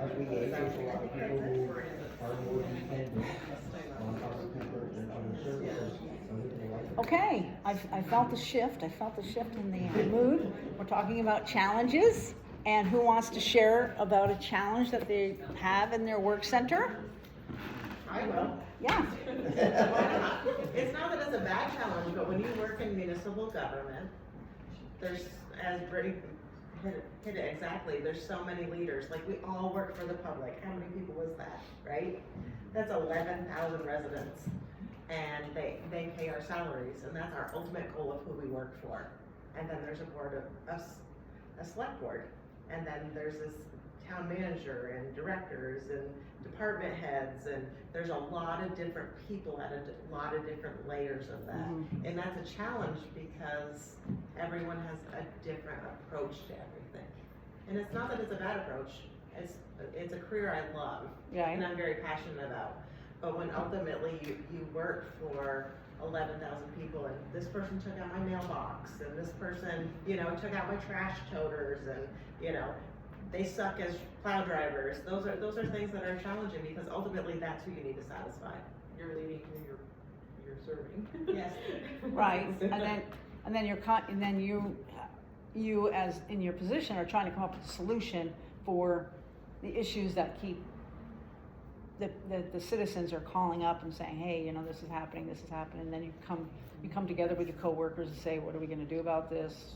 Because we age, there's a lot of people who are more dependent on other people and the services. Okay, I felt the shift. I felt the shift in the mood. We're talking about challenges, and who wants to share about a challenge that they have in their work center? I will. Yeah. It's not that it's a bad challenge, but when you work in municipal government, there's, as Brittany hit it exactly, there's so many leaders. Like, we all work for the public. How many people is that, right? That's 11,000 residents. And they pay our salaries, and that's our ultimate goal of who we work for. And then there's a board of a select board, and then there's this town manager and directors and department heads, and there's a lot of different people at a lot of different layers of that. Mm-hmm. And that's a challenge because everyone has a different approach to everything. And it's not that it's a bad approach, it's a career I love, right, and I'm very passionate about. But when ultimately you work for 11,000 people, and this person took out my mailbox, and this person, took out my trash toters, and, they suck as plow drivers. Those are things that are challenging, because ultimately that's who you need to satisfy. You're leading who you're serving. Yes. Right. And then you as in your position are trying to come up with a solution for the issues that keep the citizens are calling up and saying, hey, this is happening, and then you come together with your coworkers and say, what are we going to do about this?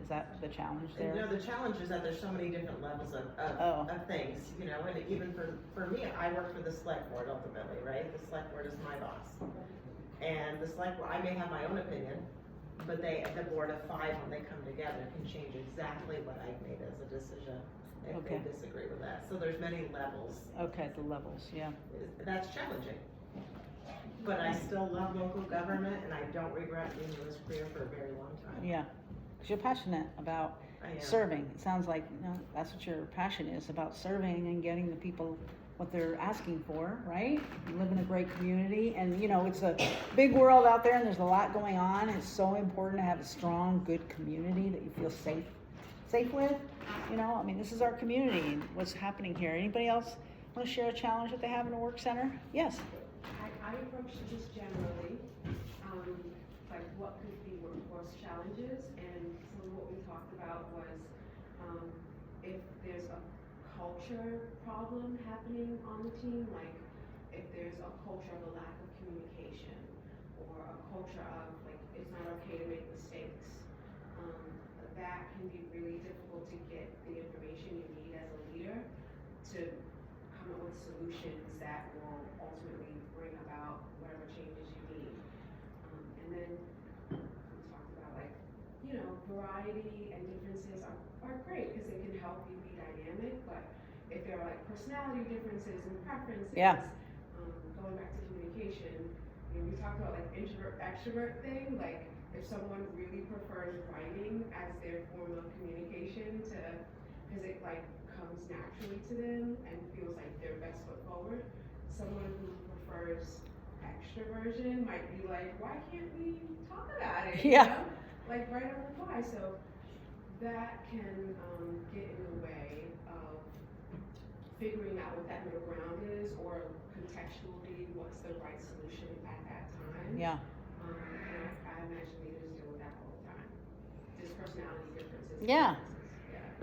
Is that the challenge there? No, the challenge is that there's so many different levels of things, and even for me, I work for the select board ultimately, right? The select board is my boss. And the select board, I may have my own opinion, but the board of 5, when they come together, can change exactly what I've made as a decision if they disagree with that. So there's many levels. Okay, the levels, yeah. That's challenging. But I still love local government, and I don't regret being in this career for a very long time. Yeah. You're passionate about serving. It sounds like that's what your passion is, about serving and getting the people what they're asking for, right? You live in a great community, and it's a big world out there, and there's a lot going on. It's so important to have a strong, good community that you feel safe with. This is our community. What's happening here? Anybody else want to share a challenge that they have in a work center? Yes. I approached it just generally, like what could be workforce challenges, and some of what we talked about was if there's a culture problem happening on the team, like if there's a culture of a lack of communication, or a culture of like it's not okay to make mistakes, that can be really difficult to get the information you need as a leader to come up with solutions that will ultimately bring about whatever changes you need. And then we talked about variety and differences are great because they can help you be dynamic, but if there are like personality differences and preferences, going back to communication, we talked about like introvert extrovert thing, like if someone really prefers writing as their form of communication because it like comes naturally to them and feels like their best foot forward, someone who prefers extroversion might be like, why can't we talk about it? Yeah. Like write a reply. So that can get in the way of figuring out what that middle ground is, or contextually what's the right solution at that time. Yeah. And I imagine leaders deal with that all the time. Just personality differences. Yeah.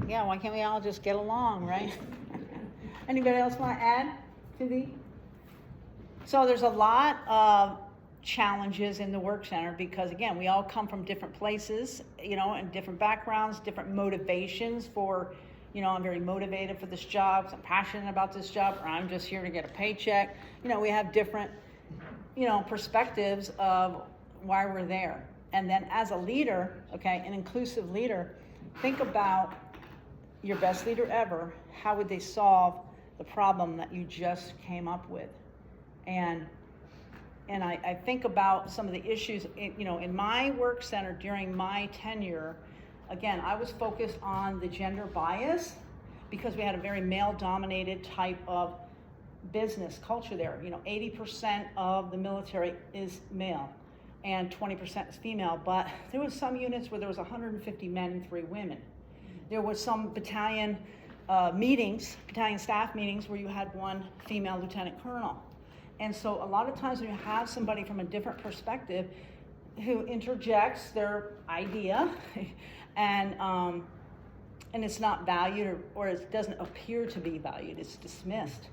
Yeah, why can't we all just get along, right? Anybody else want to add to the? So there's a lot of challenges in the work center because, again, we all come from different places, and different backgrounds, different motivations for, I'm very motivated for this job, I'm passionate about this job, or I'm just here to get a paycheck. We have different, perspectives of why we're there. And then as a leader, an inclusive leader, think about your best leader ever. How would they solve the problem that you just came up with? And I think about some of the issues, in my work center during my tenure. Again, I was focused on the gender bias because we had a very male-dominated type of business culture there. 80% of the military is male and 20% is female, but there was some units where there was 150 men and 3 women. There was some battalion meetings, battalion staff meetings, where you had one female lieutenant colonel. And so a lot of times when you have somebody from a different perspective who interjects their idea and it's not valued or it doesn't appear to be valued, it's dismissed.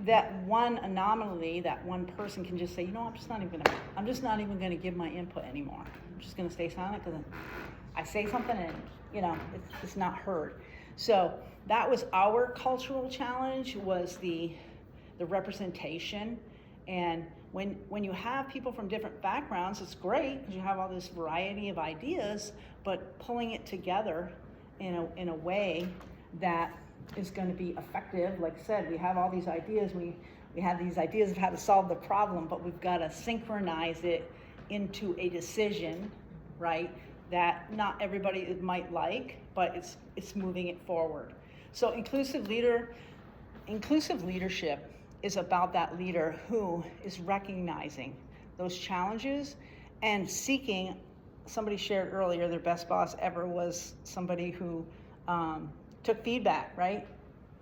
That one anomaly, that one person can just say, you know, I'm just not even gonna give my input anymore. I'm just gonna stay silent because I say something and, you know, it's not heard. So that was our cultural challenge, was the representation. And when you have people from different backgrounds, it's great because you have all this variety of ideas, but pulling it together in a way that is going to be effective. Like I said, we have all these ideas. We have these ideas of how to solve the problem, but we've got to synchronize it into a decision, right? That not everybody might like, but it's moving it forward. So inclusive leadership is about that leader who is recognizing those challenges and seeking. Somebody shared earlier their best boss ever was somebody who took feedback, right?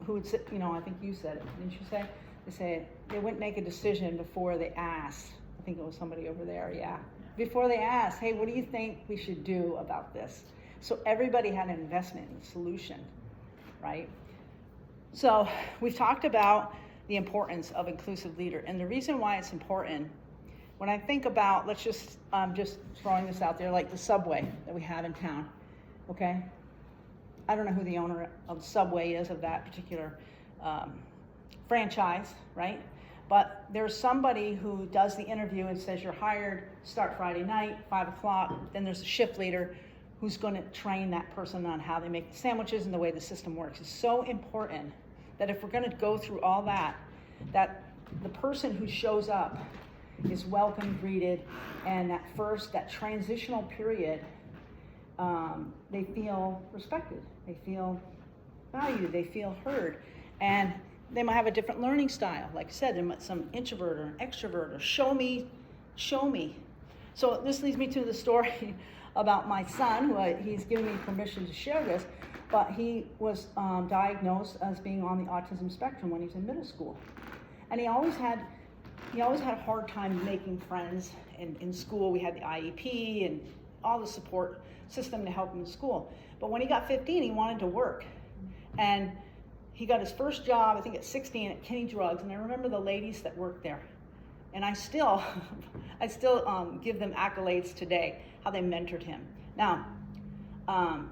Who would say, you know, I think you said it, didn't you say? They say they wouldn't make a decision before they asked. I think it was somebody over there, yeah. Before they asked, hey, what do you think we should do about this? So everybody had an investment in the solution, right? So we've talked about the importance of inclusive leader, and the reason why it's important, when I think about, let's just throwing this out there, like the Subway that we have in town, okay? I don't know who the owner of Subway is of that particular franchise, right? But there's somebody who does the interview and says you're hired, start Friday night, 5 o'clock. Then there's a shift leader who's going to train that person on how they make the sandwiches and the way the system works. It's so important that if we're going to go through all that the person who shows up is welcomed, greeted, and that transitional period, they feel respected, they feel valued, they feel heard, and they might have a different learning style. Like I said, there might some introvert or an extrovert, or show me. So this leads me to the story about my son, who he's given me permission to share this, but he was diagnosed as being on the autism spectrum when he was in middle school. And he always had a hard time making friends in school. We had the IEP and all the support system to help him in school. But when he got 15, he wanted to work. And he got his first job, I think at 16, at Kinney Drugs. And I remember the ladies that worked there. And I still give them accolades today, how they mentored him. Now,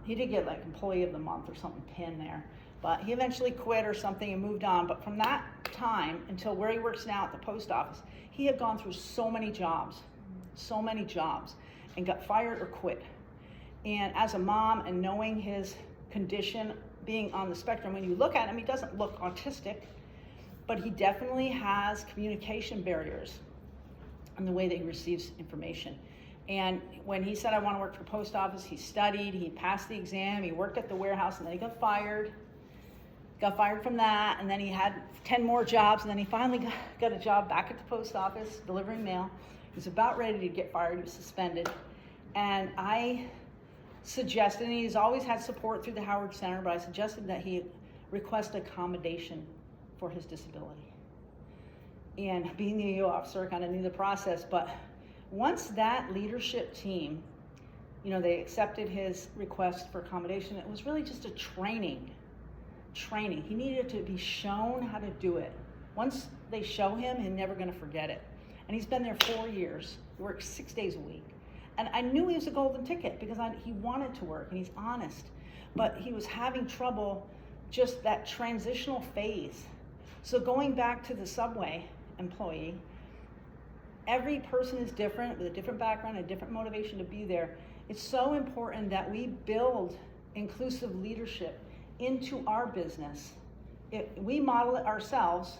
he did get like Employee of the Month or something pinned there. But he eventually quit or something and moved on. But from that time until where he works now at the post office, he had gone through so many jobs, and got fired or quit. And as a mom, and knowing his condition, being on the spectrum, when you look at him, he doesn't look autistic, but he definitely has communication barriers in the way that he receives information. And when he said, I want to work for the post office, he studied, he passed the exam, he worked at the warehouse, and then he got fired from that, and then he had 10 more jobs, and then he finally got a job back at the post office delivering mail. He was about ready to get fired. He was suspended. And I suggested, and he's always had support through the Howard Center, but I suggested that he request accommodation for his disability. And being the EO officer, I kind of knew the process, but once that leadership team, you know, they accepted his request for accommodation, it was really just a training. He needed to be shown how to do it. Once they show him, he's never going to forget it. And he's been there 4 years. He works 6 days a week. And I knew he was a golden ticket because he wanted to work and he's honest. But he was having trouble just that transitional phase. So going back to the Subway employee, every person is different with a different background, a different motivation to be there. It's so important that we build inclusive leadership into our business. We model it ourselves,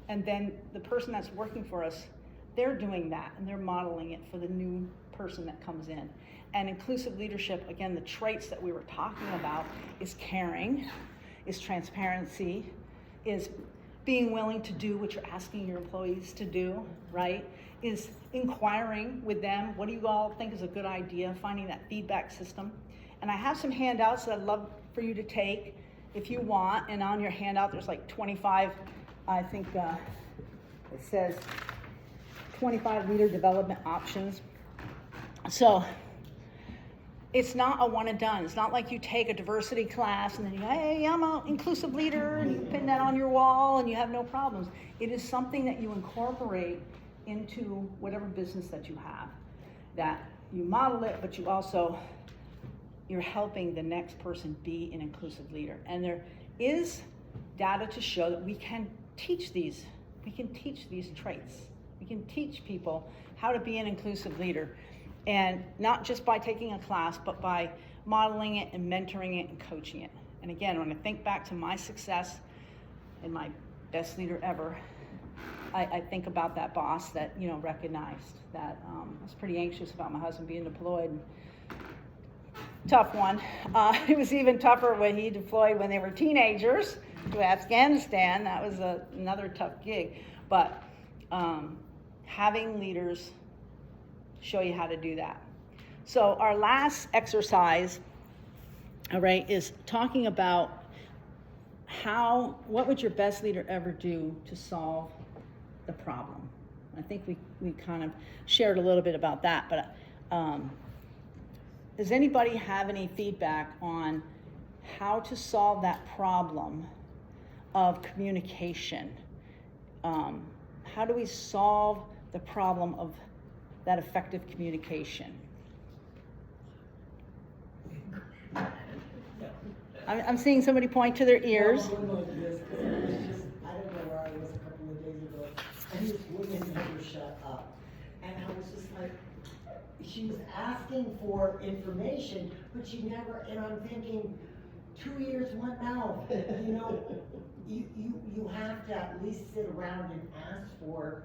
and then the person that's working for us, they're doing that and they're modeling it for the new person that comes in. And inclusive leadership, again, the traits that we were talking about is caring, is transparency, is being willing to do what you're asking your employees to do, right? Is inquiring with them, what do you all think is a good idea, finding that feedback system. And I have some handouts that I'd love for you to take if you want, and on your handout, there's like 25, I think, it says 25 leader development options. So it's not a one and done. It's not like you take a diversity class and then you go, hey, I'm an inclusive leader, and you pin that on your wall and you have no problems. It is something that you incorporate into whatever business that you have, that you model it, but you also, you're helping the next person be an inclusive leader. And there is data to show that we can teach these traits. We can teach people how to be an inclusive leader. And not just by taking a class, but by modeling it and mentoring it and coaching it. And again, when I think back to my success and my best leader ever, I think about that boss that, you know, recognized that I was pretty anxious about my husband being deployed. Tough one. It was even tougher when he deployed when they were teenagers to Afghanistan. That was another tough gig. But having leaders show you how to do that. So our last exercise, all right, is talking about what would your best leader ever do to solve the problem? I think we kind of shared a little bit about that, but does anybody have any feedback on how to solve that problem of communication? How do we solve the problem of that effective communication? I'm seeing somebody point to their ears. I don't know where I was a couple of days ago, and this woman never shut up. And I was just like, she was asking for information, but she never, and I'm thinking, 2 years, what now? You know, you have to at least sit around and ask for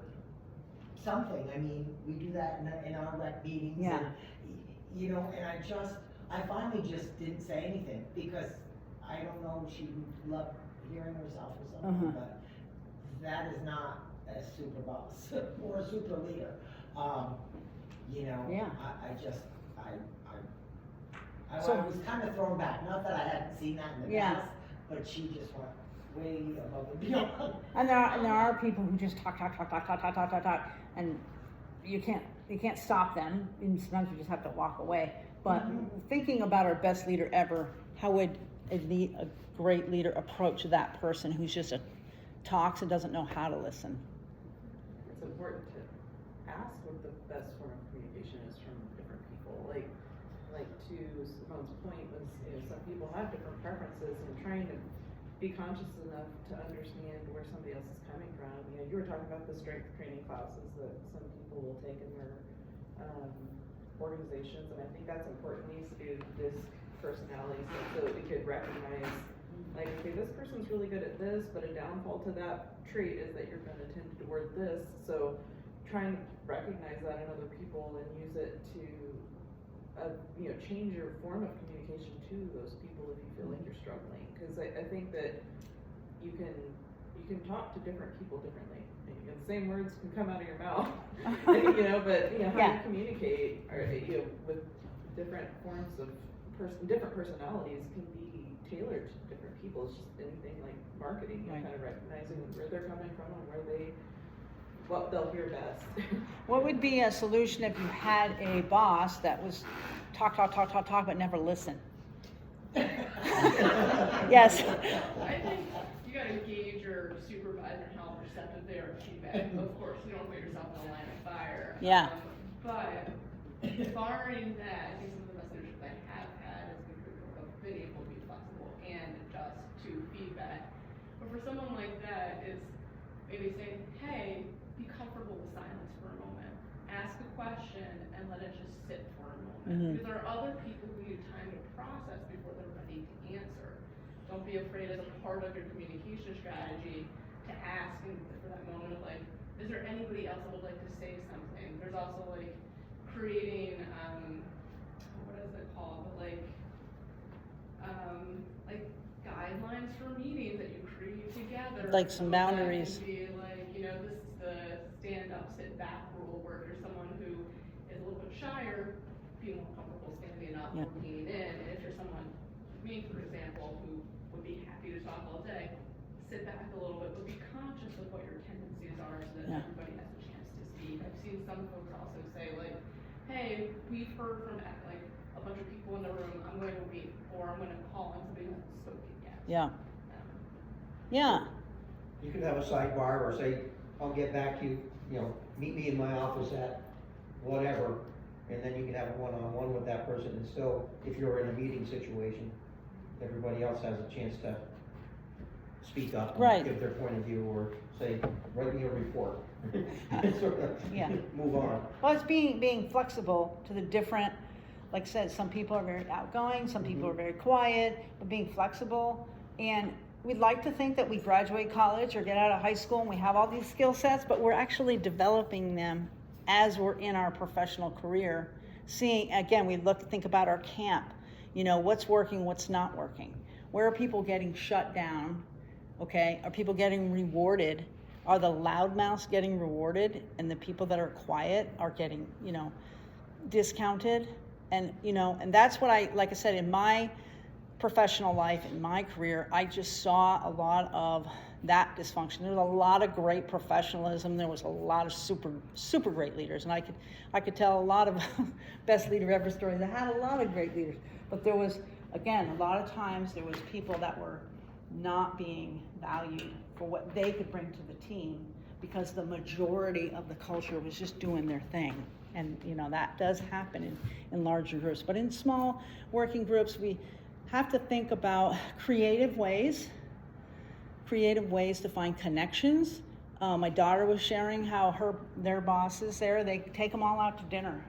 something. I mean, we do that in our rec meetings. Yeah. And, you know, and I finally just didn't say anything because I don't know, she loved hearing herself or something, but that is not a super boss or a super leader. You know, Yeah. I So- was kind of thrown back. Not that I hadn't seen that in the Yeah. past, but she just went way above and beyond. And there are people who just talk, and you can't stop them, and sometimes you just have to walk away. But thinking about our best leader ever, how would a great leader approach that person who's just talks and doesn't know how to listen? It's important to ask what the best form of communication is from different people. Like to Simone's point was, you know, some people have different preferences, and trying to be conscious enough to understand where somebody else is coming from. You know, you were talking about the strength training classes that some people will take in their organizations, and I think that's important. Needs to be this personality so that we could recognize, like, okay, this person's really good at this, but a downfall to that trait is that you're going to tend toward this. So try and recognize that in other people and use it to you know, change your form of communication to those people if you feel like you're struggling. Because I think that you can talk to different people differently. And the same words can come out of your mouth, you know, but you know, how you communicate, or you know, with different forms of different personalities can be tailored to different people. It's just anything like marketing, you know, kind of recognizing where they're coming from and what they'll hear best. What would be a solution if you had a boss that was talk, but never listen? Yes. I think you gotta gauge your supervisor and how receptive they are to feedback. Of course, you don't put yourself in a line of fire. Yeah. But barring that, I think some of the best leadership I have had has been able to be flexible and adjust to feedback. But for someone like that, it's maybe saying, hey, be comfortable with silence for a moment. Ask a question and let it just sit for a moment. Because there are other people who need time to process before they're ready to answer. Don't be afraid as a part of your communication strategy to ask for that moment of like, is there anybody else that would like to say something? There's also like creating, what is it called? But like guidelines for meetings that you create together. Like some boundaries. That can be like, you know, this is the stand up, sit back rule where if you're someone who is a little bit shyer, be more comfortable standing up or leaning in. And if you're someone, me for example, who would be sit back a little bit, but be conscious of what your tendencies are so that Yeah. everybody has a chance to speak. I've seen some folks also say like, hey, we've heard from like a bunch of people in the room, I'm going to wait, or I'm going to call on somebody who hasn't spoken yet. Yeah. Yeah. You could have a sidebar or say, I'll get back to you, you know, meet me in my office at whatever, and then you can have a one-on-one with that person, and still, if you're in a meeting situation, everybody else has a chance to speak up Right. and give their point of view, or say, write me a report. Sort of Yeah. move on. Well, it's being flexible to the different, like I said, some people are very outgoing, some people are very quiet, but being flexible. And we'd like to think that we graduate college or get out of high school and we have all these skill sets, but we're actually developing them as we're in our professional career. Seeing, again, think about our camp, you know, what's working, what's not working. Where are people getting shut down? Okay, are people getting rewarded? Are the loudmouths getting rewarded and the people that are quiet are getting, you know, discounted? And, you know, and that's what like I said, in my professional life, in my career, I just saw a lot of that dysfunction. There was a lot of great professionalism. There was a lot of super great leaders. And I could tell a lot of best leader ever stories. I had a lot of great leaders, but there was, again, a lot of times there was people that were not being valued for what they could bring to the team because the majority of the culture was just doing their thing. And, you know, that does happen in larger groups. But in small working groups, we have to think about creative ways to find connections. My daughter was sharing how their bosses there, they take them all out to dinner.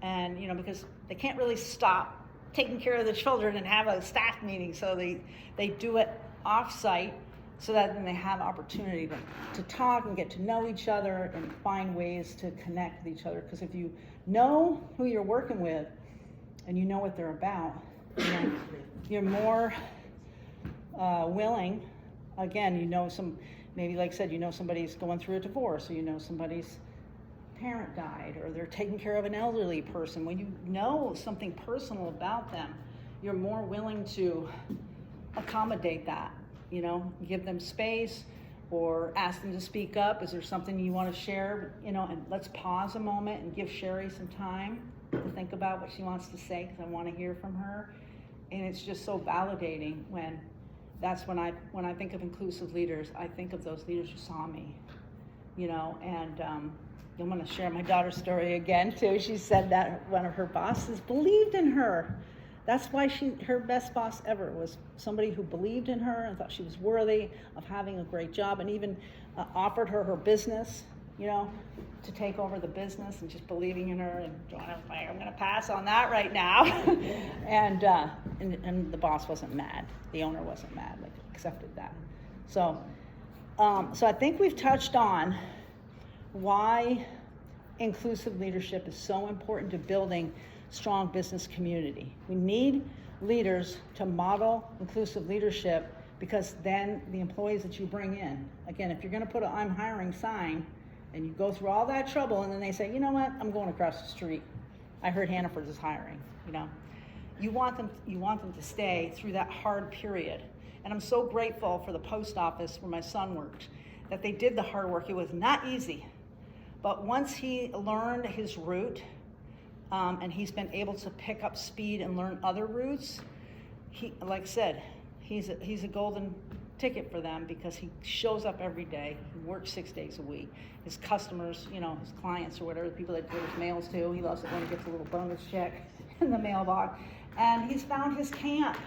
And, you know, because they can't really stop taking care of the children and have a staff meeting. So they do it off-site so that then they have opportunity to talk and get to know each other and find ways to connect with each other. Because if you know who you're working with and you know what they're about, you know, you're more willing. Again, you know, maybe like I said, you know somebody's going through a divorce, or you know somebody's parent died, or they're taking care of an elderly person. When you know something personal about them, you're more willing to accommodate that, you know, give them space or ask them to speak up. Is there something you want to share, you know, and let's pause a moment and give Sherry some time to think about what she wants to say, because I want to hear from her. And it's just so validating when I think of inclusive leaders, I think of those leaders who saw me, you know. And I'm going to share my daughter's story again too. She said that one of her bosses believed in her. That's why her best boss ever was somebody who believed in her and thought she was worthy of having a great job, and even offered her business, you know, to take over the business, and just believing in her. And I'm going to pass on that right now. and the boss wasn't mad. The owner wasn't mad, like accepted that. So I think we've touched on why inclusive leadership is so important to building strong business community. We need leaders to model inclusive leadership, because then the employees that you bring in, again, if you're going to put an "I'm hiring" sign and you go through all that trouble and then they say, you know what, I'm going across the street, I heard Hannaford is hiring, you know, you want them to stay through that hard period. And I'm so grateful for the post office where my son worked, that they did the hard work. It was not easy, but once he learned his route, and he's been able to pick up speed and learn other routes, he, like I said, he's a golden ticket for them, because he shows up every day. He works 6 days a week. His customers, you know, his clients or whatever, the people that delivers mails to, he loves it when he gets a little bonus check in the mailbox. And he's found his camp.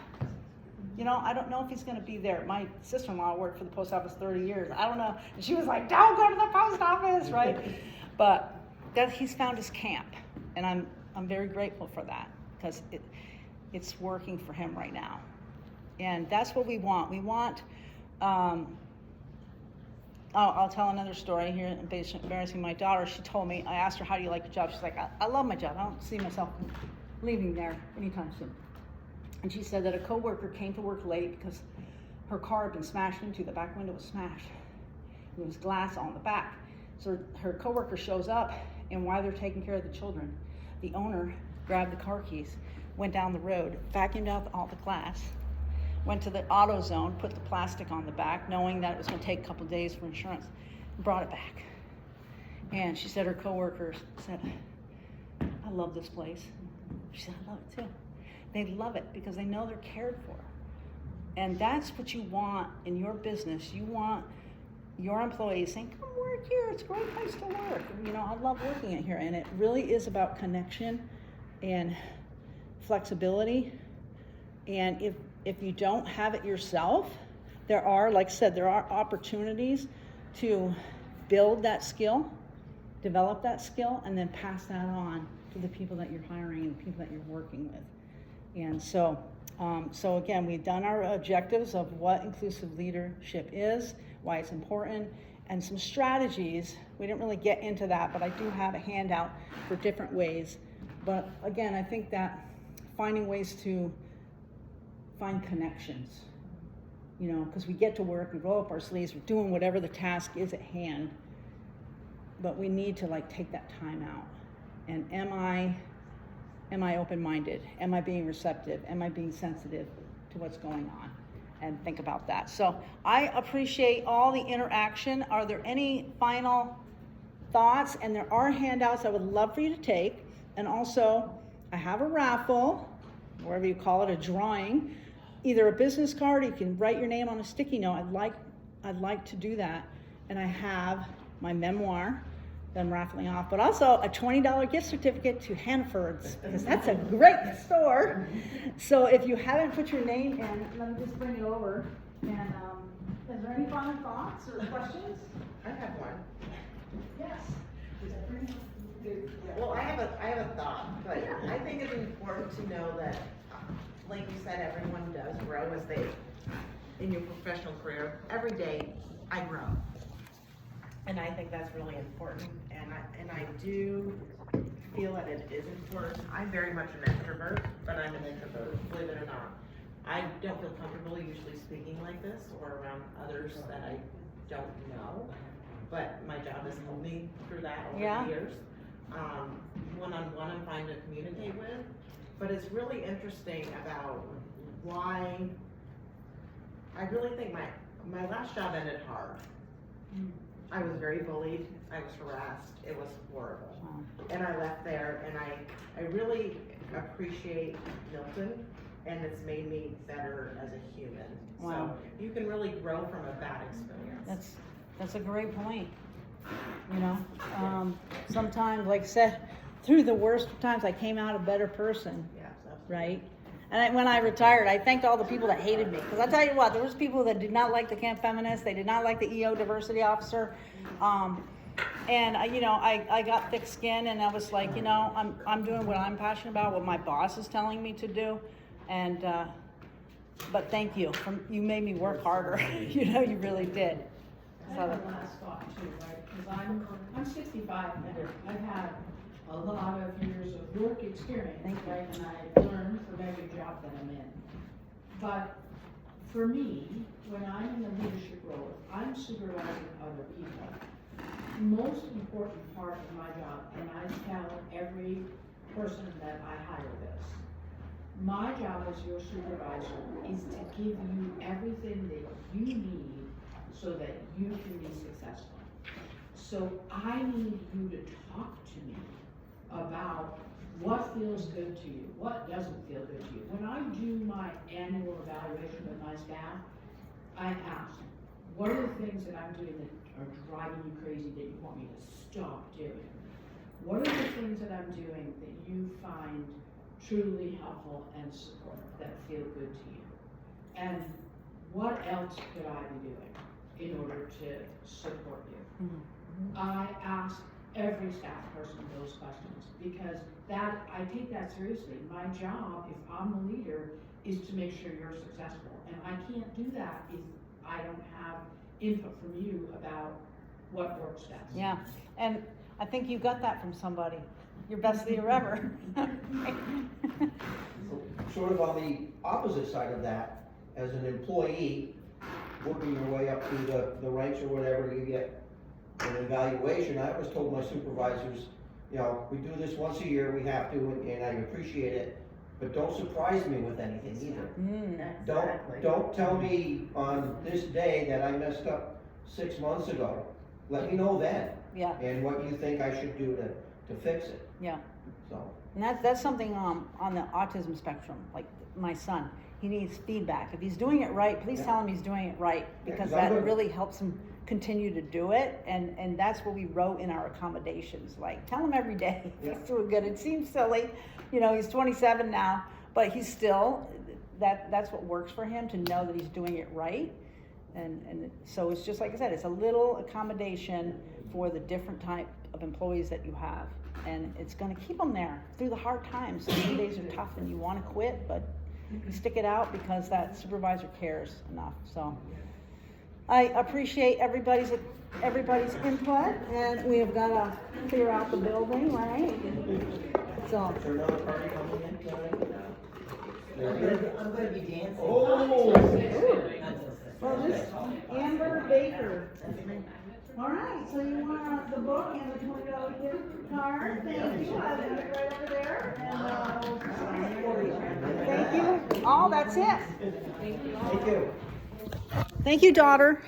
You know, I don't know if he's going to be there. My sister-in-law worked for the post office 30 years. I don't know. And she was like, don't go to the post office, right? But he's found his camp. And I'm very grateful for that, because it's working for him right now. And that's what we want. We want, I'll tell another story here, embarrassing my daughter. She told me, I asked her, how do you like your job? She's like, I love my job. I don't see myself leaving there anytime soon. And she said that a coworker came to work late because her car had been smashed into. The back window was smashed. There was glass on the back. So her coworker shows up, and while they're taking care of the children, the owner grabbed the car keys, went down the road, vacuumed out all the glass, went to the AutoZone, put the plastic on the back, knowing that it was gonna take a couple days for insurance, and brought it back. And she said her coworkers said, I love this place. She said, I love it too. They love it because they know they're cared for. And that's what you want in your business. You want your employees saying, come work here, it's a great place to work. You know, I love working in here. And it really is about connection and flexibility. And if you don't have it yourself, there are, like I said, there are opportunities to build that skill, develop that skill, and then pass that on to the people that you're hiring and the people that you're working with. And so again, we've done our objectives of what inclusive leadership is, why it's important, and some strategies. We didn't really get into that, but I do have a handout for different ways. But again, I think that finding ways to find connections, you know, because we get to work, we roll up our sleeves, we're doing whatever the task is at hand, but we need to like take that time out. And am I open-minded? Am I being receptive? Am I being sensitive to what's going on? And think about that. So I appreciate all the interaction. Are there any final thoughts? And there are handouts I would love for you to take. And also, I have a raffle, whatever you call it, a drawing, either a business card, you can write your name on a sticky note. I'd like to do that. And I have my memoir that I'm raffling off, but also a $20 gift certificate to Hannaford's, because that's a great store. So if you haven't put your name in, let me just bring it over. And is there any final thoughts or questions? I have one. Yes. Well, I have a thought, but I think it's important to know that, like you said, everyone does grow as they, in your professional career. Every day, I grow. And I think that's really important, and I do feel that it is important. I'm very much an introvert, but I'm an introvert, believe it or not. I don't feel comfortable usually speaking like this or around others that I don't know, but my job has helped me through that over the years. One-on-one I'm fine to communicate with, but it's really interesting about why, I really think my last job ended hard. I was very bullied, I was harassed, it was horrible. And I left there, and I really appreciate Milton, and it's made me better as a human. Wow. So you can really grow from a bad experience. That's a great point. You know, sometimes, like I said, through the worst of times, I came out a better person, Yes, absolutely. right? And when I retired, I thanked all the people that hated me. Because I tell you what, there was people that did not like the camp feminist. They did not like the EO diversity officer. And you know, I got thick skin, and I was like, you know, I'm doing what I'm passionate about, what my boss is telling me to do. And but thank you. You made me work harder. You know, you really did. I have a last thought too, right? Because I'm 65 now. I've had a lot of years of work experience, right? And I learned from every job that I'm in. But for me, when I'm in a leadership role, if I'm supervising other people, the most important part of my job, and I tell every person that I hire this, my job as your supervisor is to give you everything that you need so that you can be successful. So I need you to talk to me about what feels good to you, what doesn't feel good to you. When I do my annual evaluation with my staff, I ask, what are the things that I'm doing that are driving you crazy that you want me to stop doing? What are the things that I'm doing that you find truly helpful and supportive, that feel good to you? And what else could I be doing in order to support you? I ask every staff person those questions because I take that seriously. My job, if I'm the leader, is to make sure you're successful. And I can't do that if I don't have input from you about what works best. Yeah, and I think you got that from somebody. Your best leader ever. Sort of on the opposite side of that, as an employee, working your way up through the ranks or whatever, you get an evaluation. I always told my supervisors, you know, we do this once a year, we have to, and I appreciate it, but don't surprise me with anything either. Exactly. Don't tell me on this day that I messed up 6 months ago. Let me know then, Yeah, and what you think I should do to fix it, yeah. so. And that's something, on the autism spectrum, like my son, he needs feedback. If he's doing it right, please tell him he's doing it right, Yeah, because 'cause I'm that gonna- really helps him continue to do it, and that's what we wrote in our accommodations, like, tell him every day, if Yeah. he's doing good. It seems silly, you know, he's 27 now, but he's still, that's what works for him, to know that he's doing it right. And so it's just like I said, it's a little accommodation for the different type of employees that you have. And it's gonna keep them there through the hard times. Some days are tough and you wanna quit, but you stick it out because that supervisor cares enough, so. I appreciate everybody's input, and we have gotta clear out the building, right? So, Is there another party coming in tonight? I'm gonna be dancing. Oh! well, this, Amber Baker. All right, so you want the book and the $20 gift card? Thank you, I'll leave it right over there, and, we'll sign it for you. Thank you, all, that's it. Thank you. Thank you, daughter.